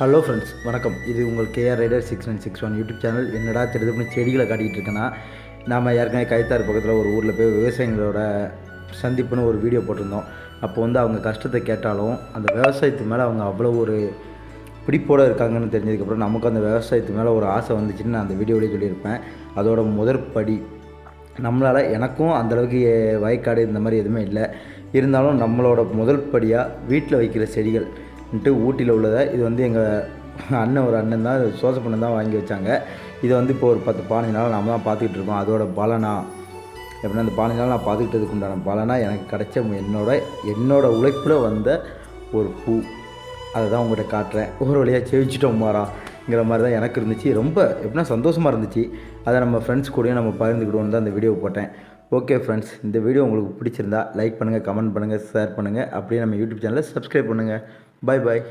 Hello friends, வணக்கம். இது உங்கள் கேஆர் ரைடர் 6961 யூடியூப் சேனல். என்னடா திருதுப்புன்னு செடிகளை காட்டிகிட்டு இருக்கேன்னா, நாம் ஏற்கனவே கைத்தாறு பக்கத்தில் ஒரு ஊரில் போய் விவசாயிகளோட சந்திப்புன்னு ஒரு வீடியோ போட்டிருந்தோம். அப்போ வந்து அவங்க கஷ்டத்தை கேட்டாலும் அந்த விவசாயத்து மேலே அவங்க அவ்வளோ ஒரு பிடிப்போடு இருக்காங்கன்னு தெரிஞ்சதுக்கப்புறம் நமக்கு அந்த விவசாயத்து மேலே ஒரு ஆசை வந்துச்சுன்னு நான் அந்த வீடியோவிலே சொல்லியிருப்பேன். அதோட முதற்படி நம்மளால் எனக்கும் அந்தளவுக்கு வயக்காடு இந்த மாதிரி எதுவுமே இல்லை. இருந்தாலும் நம்மளோட முதல் படியாக வீட்டில் வைக்கிற செடிகள் ஊட்டியில் உள்ளதை இது வந்து எங்கள் ஒரு அண்ணன் தான் சோசப்பண்ணன் தான் வாங்கி வச்சாங்க. இதை வந்து இப்போ ஒரு 10-15 நாள் நம்ம தான் பார்த்துக்கிட்டு இருக்கோம். அதோட பலனா எப்படின்னா அந்த 15 நாள் நான் பார்த்துக்கிட்டதுக்கு உண்டான பலனா எனக்கு கிடைச்ச என்னோட உழைப்பில் வந்த ஒரு பூ. அதை தான் உங்கள்கிட்ட காட்டுறேன். ஒரு வழியாக செவிச்சிட்டோம் மாறாங்கிற மாதிரி தான் எனக்கு இருந்துச்சு. ரொம்ப எப்படின்னா சந்தோஷமாக இருந்துச்சு. அதை நம்ம ஃப்ரெண்ட்ஸ் கூடயும் நம்ம பகிர்ந்துக்கிடுவோன்னு தான் அந்த வீடியோ போட்டேன். ஓகே ஃப்ரெண்ட்ஸ், இந்த வீடியோ உங்களுக்கு பிடிச்சிருந்தா லைக் பண்ணுங்கள், கமெண்ட் பண்ணுங்கள், ஷேர் பண்ணுங்கள். அப்படியே நம்ம யூடியூப் சேனலை சப்ஸ்கிரைப் பண்ணுங்கள். பாய் பாய்.